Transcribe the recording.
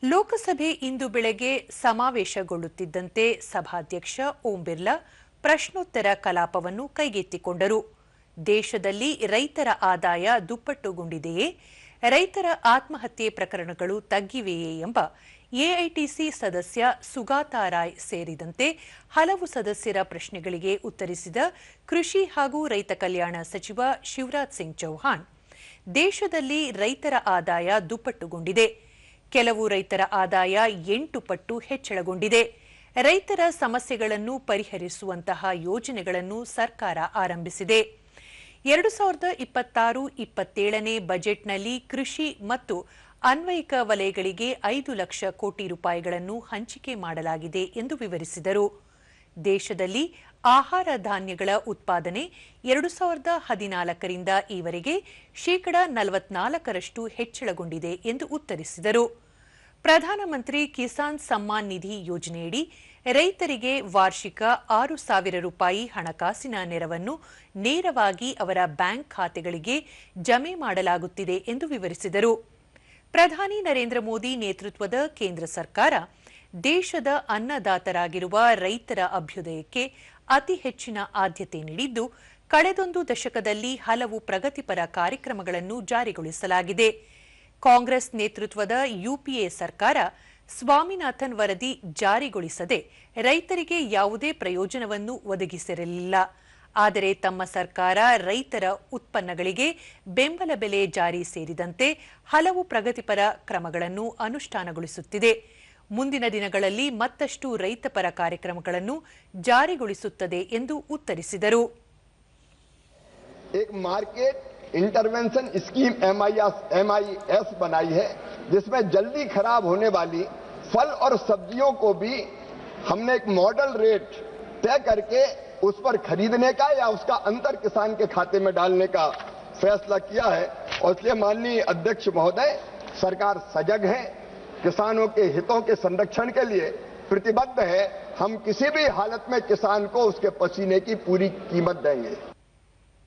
ಲೋಕಸಭೆ ಇಂದು ಬೆಳಗ್ಗೆ ಸಮಾವೇಶಗೊಳ್ಳುತ್ತಿದ್ದಂತೆ ಸಭಾಧ್ಯಕ್ಷ ಓಂ ಬಿರ್ಲಾ ಪ್ರಶ್ನೋತ್ತರ ಕಲಾಪವನ್ನು ಕೈಗೆತ್ತಿಕೊಂಡರು. ದೇಶದಲ್ಲಿ ರೈತರ ಆದಾಯ ದುಪ್ಪಟ್ಟುಗೊಂಡಿದೆಯೇ, ರೈತರ ಆತ್ಮಹತ್ಯೆ ಪ್ರಕರಣಗಳು ತಗ್ಗಿವೆಯೇ ಎಂಬ ಎಐಟಿಸಿ ಸದಸ್ಯ ಸುಗಾತಾ ರಾಯ್ ಸೇರಿದಂತೆ ಹಲವು ಸದಸ್ಯರ ಪ್ರಶ್ನೆಗಳಿಗೆ ಉತ್ತರಿಸಿದ ಕೃಷಿ ಹಾಗೂ ರೈತ ಕಲ್ಯಾಣ ಸಚಿವ ಶಿವರಾಜ್ ಸಿಂಗ್ ಚೌಹಾಣ್, ದೇಶದಲ್ಲಿ ರೈತರ ಆದಾಯ ದುಪ್ಪಟ್ಟುಗೊಂಡಿದೆ. ಕೆಲವು ರೈತರ ಆದಾಯ 8 ಪಟ್ಟು ಹೆಚ್ಚಳಗೊಂಡಿದೆ. ರೈತರ ಸಮಸ್ಯೆಗಳನ್ನು ಪರಿಹರಿಸುವಂತಹ ಯೋಜನೆಗಳನ್ನು ಸರ್ಕಾರ ಆರಂಭಿಸಿದೆ. 2026-27ನೇ ಬಜೆಟ್ನಲ್ಲಿ ಕೃಷಿ ಮತ್ತು ಅನ್ವಯಿಕ ವಲಯಗಳಿಗೆ 5 ಲಕ್ಷ ಕೋಟಿ ರೂಪಾಯಿಗಳನ್ನು ಹಂಚಿಕೆ ಮಾಡಲಾಗಿದೆ ಎಂದು ವಿವರಿಸಿದರು. ದೇಶದಲ್ಲಿ ಆಹಾರ ಧಾನ್ಯಗಳ ಉತ್ಪಾದನೆ 2014ರಿಂದ ಈವರೆಗೆ ಶೇಕಡಾ 44ರಷ್ಟು ಹೆಚ್ಚಳಗೊಂಡಿದೆ ಎಂದು ಉತ್ತರಿಸಿದರು. ಪ್ರಧಾನಮಂತ್ರಿ ಕಿಸಾನ್ ಸಮ್ಮಾನ್ ನಿಧಿ ಯೋಜನೆಯಡಿ ರೈತರಿಗೆ ವಾರ್ಷಿಕ 6,000 ರೂಪಾಯಿ ಹಣಕಾಸಿನ ನೆರವನ್ನು ನೇರವಾಗಿ ಅವರ ಬ್ಯಾಂಕ್ ಖಾತೆಗಳಿಗೆ ಜಮೆ ಮಾಡಲಾಗುತ್ತಿದೆ ಎಂದು ವಿವರಿಸಿದರು. ಪ್ರಧಾನಿ ನರೇಂದ್ರ ಮೋದಿ ನೇತೃತ್ವದ ಕೇಂದ್ರ ಸರ್ಕಾರ ದೇಶದ ಅನ್ನದಾತರಾಗಿರುವ ರೈತರ ಅಭ್ಯುದಯಕ್ಕೆ ಅತಿ ಹೆಚ್ಚಿನ ಆದ್ಯತೆ ನೀಡಿದ್ದು, ಕಳೆದೊಂದು ದಶಕದಲ್ಲಿ ಹಲವು ಪ್ರಗತಿಪರ ಕಾರ್ಯಕ್ರಮಗಳನ್ನು ಜಾರಿಗೊಳಿಸಲಾಗಿದೆ. ಕಾಂಗ್ರೆಸ್ ನೇತೃತ್ವದ ಯುಪಿಎ ಸರ್ಕಾರ ಸ್ವಾಮಿನಾಥನ್ ವರದಿ ಜಾರಿಗೊಳಿಸದೆ ರೈತರಿಗೆ ಯಾವುದೇ ಪ್ರಯೋಜನವನ್ನು ಒದಗಿಸಿರಲಿಲ್ಲ. ಆದರೆ ತಮ್ಮ ಸರ್ಕಾರ ರೈತರ ಉತ್ಪನ್ನಗಳಿಗೆ ಬೆಂಬಲ ಬೆಲೆ ಜಾರಿ ಸೇರಿದಂತೆ ಹಲವು ಪ್ರಗತಿಪರ ಕ್ರಮಗಳನ್ನು ಅನುಷ್ಠಾನಗೊಳಿಸುತ್ತಿದೆ. ಮುಂದಿನ ದಿನಗಳಲ್ಲಿ ಮತ್ತಷ್ಟು ರೈತಪರ ಕಾರ್ಯಕ್ರಮಗಳನ್ನು ಜಾರಿಗೊಳಿಸುತ್ತದೆ ಎಂದು ಉತ್ತರಿಸಿದರು. इंटरवेंशन स्कीम MIS बनाई है, जिसमें जल्दी खराब होने वाली फल और सब्जियों को भी हमने एक मॉडल रेट तय करके उस पर खरीदने का या उसका अंतर किसान के खाते में डालने का फैसला किया है। और इसलिए माननीय अध्यक्ष महोदय, सरकार सजग है, किसानों के हितों के संरक्षण के लिए प्रतिबद्ध है। हम किसी भी हालत में किसान को उसके पसीने की पूरी कीमत देंगे।